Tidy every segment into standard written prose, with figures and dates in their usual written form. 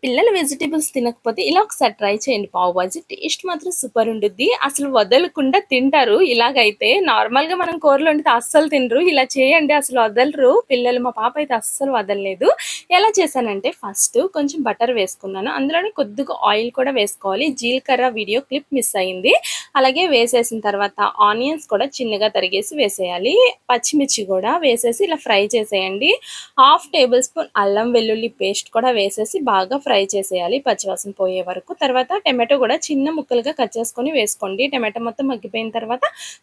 పిల్లలు వెజిటబుల్స్ తినకపోతే ఇలా ఒకసారి ట్రై చేయండి పావు బాజీ. టేస్ట్ మాత్రం సూపర్ ఉండుద్ది. అసలు వదలకుండా తింటారు. ఇలాగైతే నార్మల్‌గా మనం కూరలు వండితే అస్సలు తినరు. ఇలా చేయండి అసలు వదలరు పిల్లలు. మా పాప అయితే అస్సలు వదలలేదు. ఎలా చేశానంటే ఫస్ట్ కొంచెం బటర్ వేసుకున్నాను. అందులోనే కొద్దిగా ఆయిల్ కూడా వేసుకోవాలి. జీలకర్ర వీడియో క్లిప్ మిస్ అయింది. అలాగే వేసేసిన తర్వాత ఆనియన్స్ కూడా చిన్నగా తరిగేసి వేసేయాలి. పచ్చిమిర్చి కూడా వేసేసి ఇలా ఫ్రై చేసేయండి. హాఫ్ టేబుల్ స్పూన్ అల్లం వెల్లుల్లి పేస్ట్ కూడా వేసేసి బాగా ఫ్రై చేసేయాలి పచ్చివాసన పోయే వరకు. తర్వాత టమాటో కూడా చిన్న ముక్కలుగా కట్ చేసుకొని వేసుకోండి. టమాటో మొత్తం మగ్గిపోయిన తర్వాత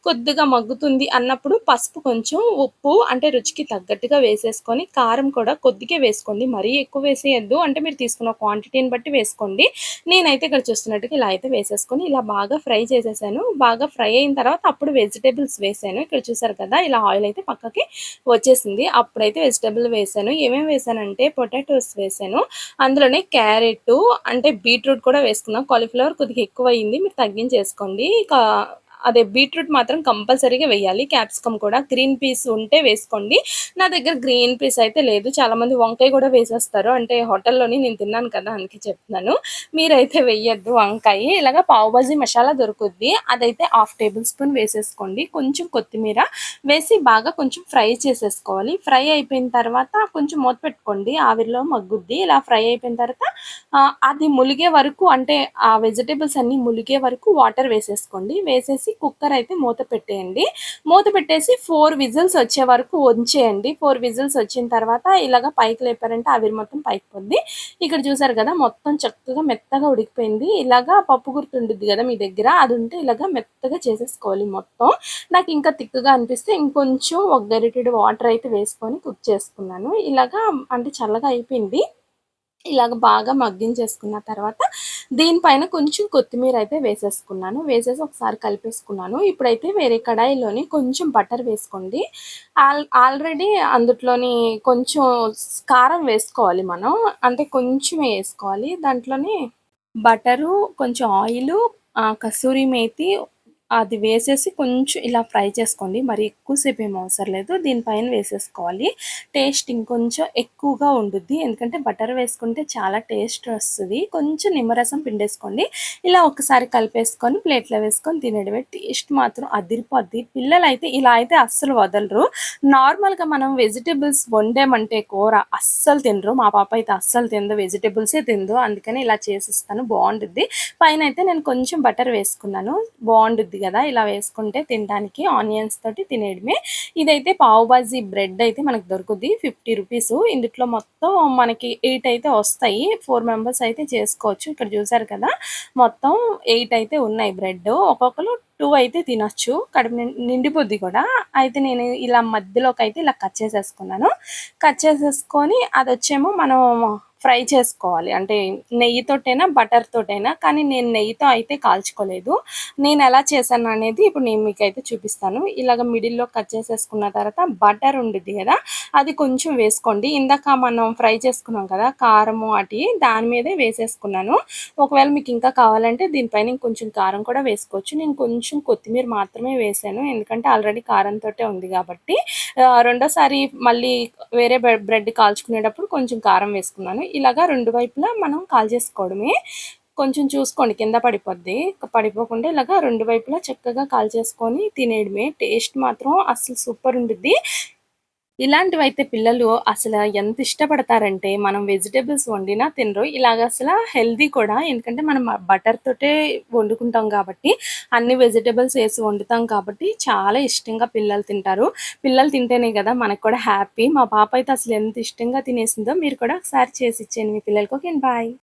కొద్దిగా మగ్గుతుంది అన్నప్పుడు పసుపు, కొంచెం ఉప్పు అంటే రుచికి తగ్గట్టుగా వేసేసుకొని కారం కూడా కొద్దిగా వేసుకోండి. మరీ ఎక్కువ వేసేయద్దు, అంటే మీరు తీసుకున్న క్వాంటిటీని బట్టి వేసుకోండి. నేనైతే ఇక్కడ చూస్తున్నట్టుగా ఇలా అయితే వేసేసుకొని ఇలా బాగా ఫ్రై చేసేసాను. బాగా ఫ్రై అయిన తర్వాత అప్పుడు వెజిటేబుల్స్ వేసాను. ఇక్కడ చూసారు కదా ఇలా ఆయిల్ అయితే పక్కకి వచ్చేసింది. అప్పుడైతే వెజిటేబుల్ వేసాను. ఏమేమి వేసానంటే పొటాటోస్ వేసాను. అందులోనే క్యారెట్ అంటే బీట్రూట్ కూడా వేసుకున్నాం. కాలీఫ్లవర్ కొద్దిగా ఎక్కువయింది, మీరు తగ్గించేసుకోండి. అదే బీట్రూట్ మాత్రం కంపల్సరీగా వేయాలి. క్యాప్సికమ్ కూడా గ్రీన్ పీస్ ఉంటే వేసుకోండి. నా దగ్గర గ్రీన్ పీస్ అయితే లేదు. చాలామంది వంకాయ కూడా వేసేస్తారు. అంటే హోటల్లోని నేను తిన్నాను కదా అందుకే చెప్తున్నాను. మీరైతే వెయ్యొద్దు వంకాయ. ఇలాగ పావు బాజీ మసాలా దొరుకుద్ది, అదైతే హాఫ్ టేబుల్ స్పూన్ వేసేసుకోండి. కొంచెం కొత్తిమీర వేసి బాగా కొంచెం ఫ్రై చేసేసుకోవాలి. ఫ్రై అయిపోయిన తర్వాత కొంచెం మూత పెట్టుకోండి, ఆవిరిలో మగ్గుద్ది. ఇలా ఫ్రై అయిపోయిన తర్వాత అది ములిగే వరకు, అంటే ఆ వెజిటేబుల్స్ అన్నీ ములిగే వరకు వాటర్ వేసేసుకోండి. వేసేసి కుక్కర్ అయితే మూత పెట్టేయండి. మూత పెట్టేసి 4 విజిల్స్ వచ్చే వరకు ఉంచేయండి. 4 విజిల్స్ వచ్చిన తర్వాత ఇలాగ పైకి లేపారంటే ఆవిరి మొత్తం పైకి పోద్ది. ఇక్కడ చూసారు కదా మొత్తం చక్కగా మెత్తగా ఉడికిపోయింది. ఇలాగా పప్పు గుర్తు ఉండుద్ది కదా మీ దగ్గర, అది ఉంటే ఇలాగా మెత్తగా చేసేసుకోవాలి మొత్తం. నాకు ఇంకా తిక్కుగా అనిపిస్తే ఇంకొంచెం ఒక గరిటెడు వాటర్ అయితే వేసుకొని కుక్ చేసుకున్నాను. ఇలాగా అంటే చల్లగా అయిపోయింది. ఇలాగ బాగా మగ్గించేసుకున్న తర్వాత దీనిపైన కొంచెం కొత్తిమీర అయితే వేసేసుకున్నాను. వేసేసి ఒకసారి కలిపేసుకున్నాను. ఇప్పుడైతే వేరే కడాయిలోని కొంచెం బటర్ వేసుకోండి. ఆల్రెడీ అందులోని కొంచెం కారం వేసుకోవాలి మనం, అంటే కొంచెమే వేసుకోవాలి. దాంట్లోనే బటరు, కొంచెం ఆయిలు, కసూరి మేతి అది వేసేసి కొంచెం ఇలా ఫ్రై చేసుకోండి. మరి ఎక్కువసేపు ఏం అవసరం లేదు. దీనిపైన వేసేసుకోవాలి. టేస్ట్ ఇంకొంచెం ఎక్కువగా ఉండుద్ది, ఎందుకంటే బటర్ వేసుకుంటే చాలా టేస్ట్ వస్తుంది. కొంచెం నిమ్మరసం పిండేసుకోండి. ఇలా ఒకసారి కలిపేసుకొని ప్లేట్లో వేసుకొని తినేయడమే. టేస్ట్ మాత్రం అదిరిపోద్ది. పిల్లలు అయితే ఇలా అయితే అస్సలు వదలరు. నార్మల్గా మనం వెజిటేబుల్స్ వండామంటే కూర అస్సలు తినరు. మా పాప అయితే అస్సలు తినదు, వెజిటేబుల్సే తినదు. అందుకని ఇలా చేసిస్తాను, బాగుండుద్ది. పైన అయితే నేను కొంచెం బటర్ వేసుకున్నాను. బాగుండుద్ది కదా ఇలా వేసుకుంటే తినడానికి. ఆనియన్స్ తోటి తినేయడమే. ఇదైతే పావు బాజీ బ్రెడ్ అయితే మనకు దొరుకుద్ది 50 రూపీస్. ఇందులో మొత్తం మనకి 8 అయితే వస్తాయి. 4 మెంబర్స్ అయితే చేసుకోవచ్చు. ఇక్కడ చూసారు కదా మొత్తం 8 అయితే ఉన్నాయి బ్రెడ్. ఒక్కొక్కరు 2 అయితే తినొచ్చు. కడుపు నిండిపోద్ది కూడా. అయితే నేను ఇలా మధ్యలోకి అయితే ఇలా కట్ చేసేసుకున్నాను. కట్ చేసేసుకొని అది వచ్చేమో మనం ఫ్రై చేసుకోవాలి, అంటే నెయ్యితోటైనా బటర్ తోటైనా. కానీ నేను నెయ్యితో అయితే కాల్చుకోలేదు. నేను ఎలా చేశాను అనేది ఇప్పుడు నేను మీకైతే చూపిస్తాను. ఇలాగ మిడిల్లో కట్ చేసేసుకున్న తర్వాత బటర్ ఉండిద్ది కదా అది కొంచెం వేసుకోండి. ఇందాక మనం ఫ్రై చేసుకున్నాం కదా కారము అటి, దాని మీదే వేసేసుకున్నాను. ఒకవేళ మీకు ఇంకా కావాలంటే దీనిపైన ఇంకొంచెం కారం కూడా వేసుకోవచ్చు. నేను కొంచెం కొత్తిమీర మాత్రమే వేసాను, ఎందుకంటే ఆల్రెడీ కారంతో ఉంది కాబట్టి. రెండోసారి మళ్ళీ వేరే బ్రెడ్ కాల్చుకునేటప్పుడు కొంచెం కారం వేసుకున్నాను. ఇలాగా రెండు వైపులా మనం కాల్చేసుకోవడమే. కొంచెం చూసుకోండి కింద పడిపోద్ది, పడిపోకుండా ఇలాగా రెండు వైపులా చక్కగా కాల్చేసుకొని తినేయడమే. టేస్ట్ మాత్రం అసలు సూపర్ ఉండిద్ది. ఇలాంటివైతే పిల్లలు అసలు ఎంత ఇష్టపడతారంటే మనం వెజిటేబుల్స్ వండినా తినరు. ఇలాగ అసలు హెల్తీ కూడా, ఎందుకంటే మనం బటర్ తోటే వండుకుంటాం కాబట్టి, అన్ని వెజిటేబుల్స్ వేసి వండుతాం కాబట్టి చాలా ఇష్టంగా పిల్లలు తింటారు. పిల్లలు తింటేనే కదా మనకు కూడా హ్యాపీ. మా పాప అయితే అసలు ఎంత ఇష్టంగా తినేసిందో. మీరు కూడా ఒకసారి చేసి ఇచ్చేయండి మీ పిల్లలకి. Okay, bye.